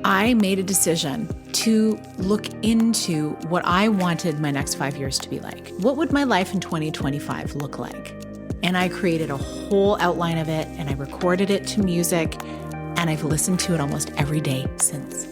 I made a decision to look into what I wanted my next 5 years to be like. What would my life in 2025 look like? And I created a whole outline of it, and I recorded it to music, and I've listened to it almost every day since.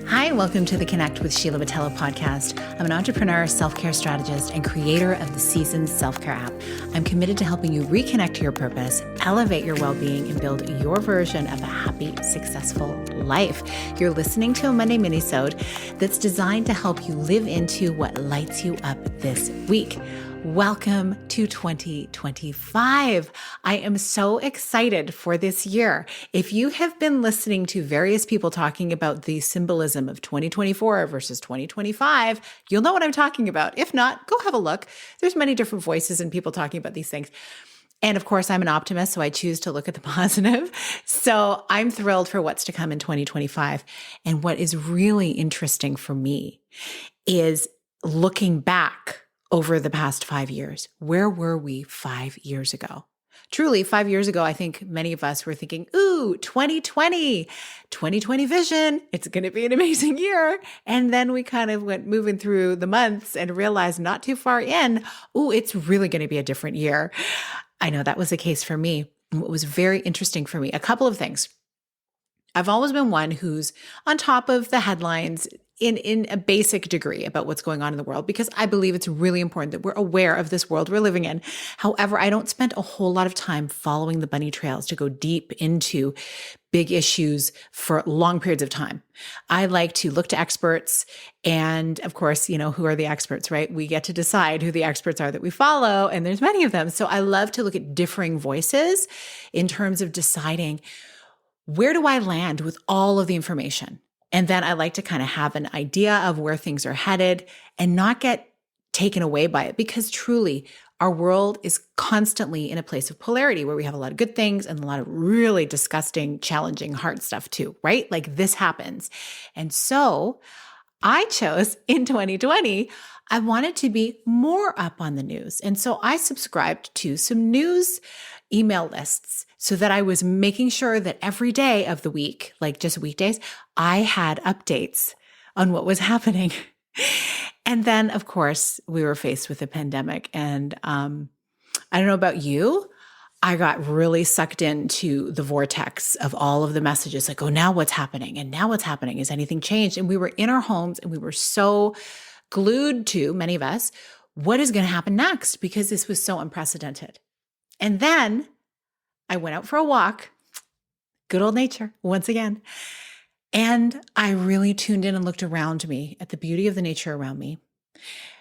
Hi, welcome to the Connect with Sheila Botelho podcast. I'm an entrepreneur, self-care strategist, and creator of the Seasons self-care app. I'm committed to helping you reconnect to your purpose, elevate your well-being, and build your version of a happy, successful life. You're listening to a Monday minisode that's designed to help you live into what lights you up this week. Welcome to 2025. I am so excited for this year. If you have been listening to various people talking about the symbolism of 2024 versus 2025, you'll know what I'm talking about. If not, go have a look. There's many different voices and people talking about these things. And of course, I'm an optimist, so I choose to look at the positive. So I'm thrilled for what's to come in 2025. And what is really interesting for me is looking back over the past 5 years. Where were we 5 years ago? Truly, 5 years ago, I think many of us were thinking, ooh, 2020 vision. It's going to be an amazing year. And then we kind of went moving through the months and realized not too far in, ooh, it's really going to be a different year. I know that was the case for me. What was very interesting for me, a couple of things. I've always been one who's on top of the headlines in a basic degree about what's going on in the world, because I believe it's really important that we're aware of this world we're living in. However, I don't spend a whole lot of time following the bunny trails to go deep into big issues for long periods of time. I like to look to experts, and of course, who are the experts, right? We get to decide who the experts are that we follow, and there's many of them. So I love to look at differing voices in terms of deciding, where do I land with all of the information? And then I like to kind of have an idea of where things are headed and not get taken away by it, because truly our world is constantly in a place of polarity where we have a lot of good things and a lot of really disgusting, challenging, hard stuff too, right? Like this happens. And so I chose in 2020, I wanted to be more up on the news. And so I subscribed to some news email lists so that I was making sure that every day of the week, like just weekdays, I had updates on what was happening. And then, of course, we were faced with a pandemic. And I don't know about you, I got really sucked into the vortex of all of the messages like, oh, now what's happening? And now what's happening? Has anything changed? And we were in our homes and we were so glued to, many of us, what is going to happen next? Because this was so unprecedented. And then I went out for a walk, good old nature once again. And I really tuned in and looked around me at the beauty of the nature around me,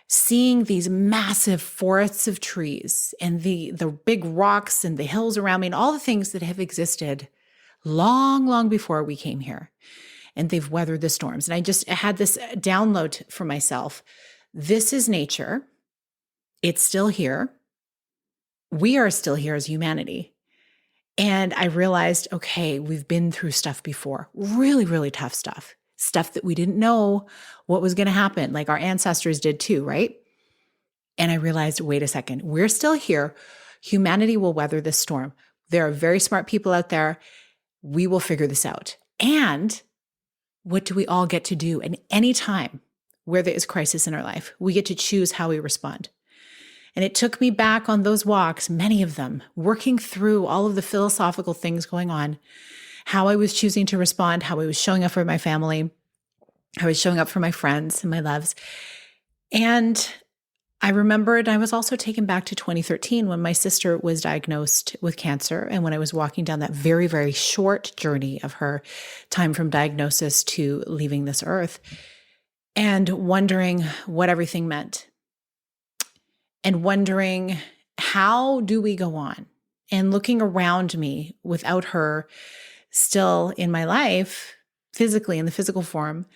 seeing these massive forests of trees and the big rocks and the hills around me and all the things that have existed long, long before we came here. And they've weathered the storms. And I had this download for myself. This is nature. It's still here. We are still here as humanity. And I realized, okay, we've been through stuff before, really, really tough stuff that we didn't know what was going to happen, like our ancestors did too, right? And I realized, wait a second, we're still here. Humanity will weather this storm. There are very smart people out there. We will figure this out. And what do we all get to do? And any time where there is crisis in our life, we get to choose how we respond. And it took me back on those walks, many of them, working through all of the philosophical things going on, how I was choosing to respond, how I was showing up for my family, how I was showing up for my friends and my loves. And I remembered I was also taken back to 2013 when my sister was diagnosed with cancer, and when I was walking down that very, very short journey of her time from diagnosis to leaving this earth, and wondering what everything meant. And wondering, how do we go on? And looking around me without her still in my life, physically, in the physical form,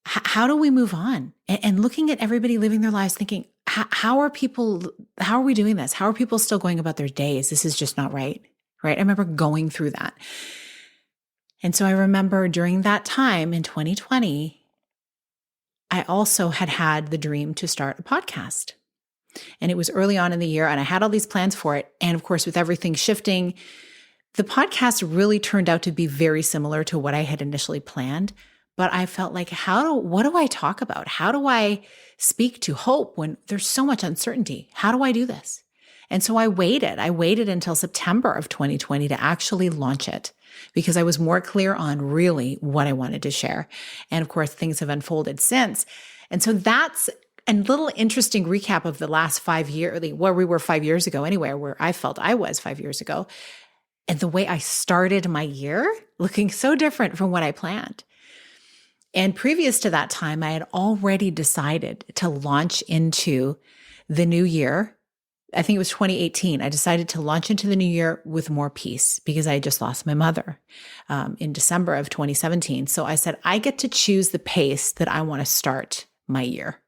how do we move on? And looking at everybody living their lives thinking, how are we doing this? How are people still going about their days? This is just not right, right? I remember going through that. And so I remember during that time in 2020, I also had the dream to start a podcast. And it was early on in the year, and I had all these plans for it. And of course, with everything shifting, The podcast really turned out to be very similar to what I had initially planned, but I felt like, what do I talk about? How do I speak to hope when there's so much uncertainty? How do I do this? And so I waited until September of 2020 to actually launch it because I was more clear on really what I wanted to share. And of course, things have unfolded since. And so that's a little interesting recap of the last 5 years, where we were 5 years ago anyway, where I felt I was 5 years ago. And the way I started my year looking so different from what I planned. And previous to that time, I had already decided to launch into the new year. I think it was 2018. I decided to launch into the new year with more peace because I had just lost my mother in December of 2017. So I said, I get to choose the pace that I want to start my year.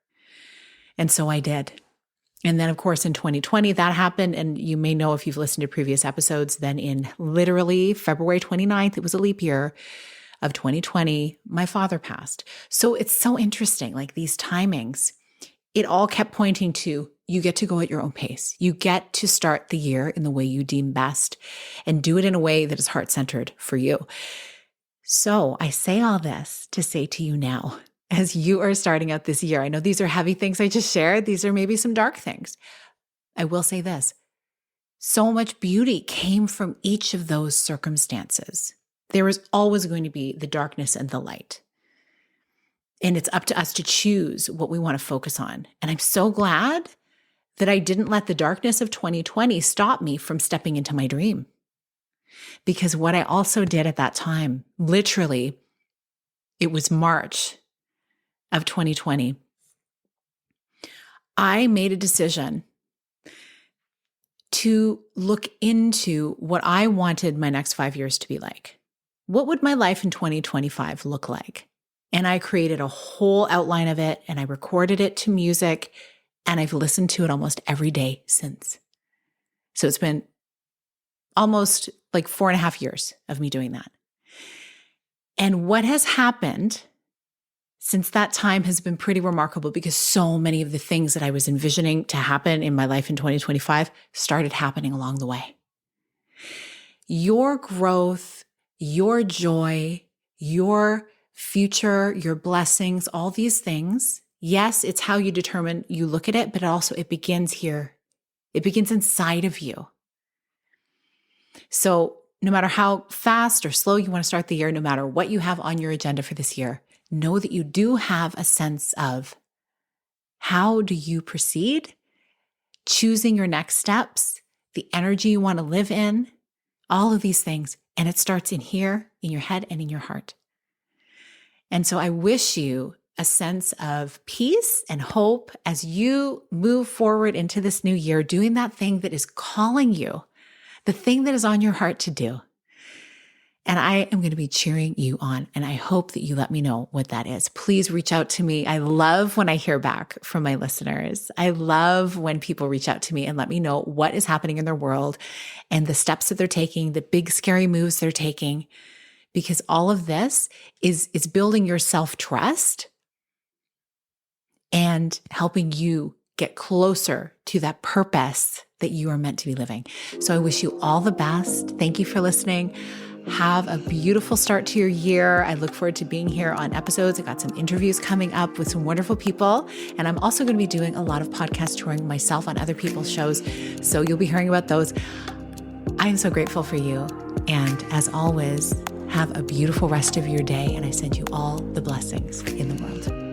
And so I did. And then, of course, in 2020, that happened. And you may know if you've listened to previous episodes, then in literally February 29th, it was a leap year of 2020, my father passed. So it's so interesting, like these timings, it all kept pointing to you get to go at your own pace. You get to start the year in the way you deem best and do it in a way that is heart-centered for you. So I say all this to say to you now, as you are starting out this year, I know these are heavy things I just shared. These are maybe some dark things. I will say this, so much beauty came from each of those circumstances. There is always going to be the darkness and the light. And it's up to us to choose what we want to focus on. And I'm so glad that I didn't let the darkness of 2020 stop me from stepping into my dream. Because what I also did at that time, literally, it was March of 2020. I made a decision to look into what I wanted my next 5 years to be like. What would my life in 2025 look like? And I created a whole outline of it and I recorded it to music and I've listened to it almost every day since. So it's been almost like 4.5 years of me doing that. And what has happened since that time has been pretty remarkable because so many of the things that I was envisioning to happen in my life in 2025 started happening along the way. Your growth, your joy, your future, your blessings, all these things. Yes, it's how you determine, you look at it, but also it begins here. It begins inside of you. So no matter how fast or slow you want to start the year, no matter what you have on your agenda for this year, know that you do have a sense of how do you proceed, choosing your next steps, the energy you want to live in, all of these things. And it starts in here, in your head and in your heart. And so I wish you a sense of peace and hope as you move forward into this new year, doing that thing that is calling you, the thing that is on your heart to do. And I am going to be cheering you on. And I hope that you let me know what that is. Please reach out to me. I love when I hear back from my listeners. I love when people reach out to me and let me know what is happening in their world and the steps that they're taking, the big scary moves they're taking, because all of this is building your self-trust and helping you get closer to that purpose that you are meant to be living. So I wish you all the best. Thank you for listening. Have a beautiful start to your year. I look forward to being here on episodes. I got some interviews coming up with some wonderful people. And I'm also going to be doing a lot of podcast touring myself on other people's shows. So you'll be hearing about those. I am so grateful for you. And as always, have a beautiful rest of your day. And I send you all the blessings in the world.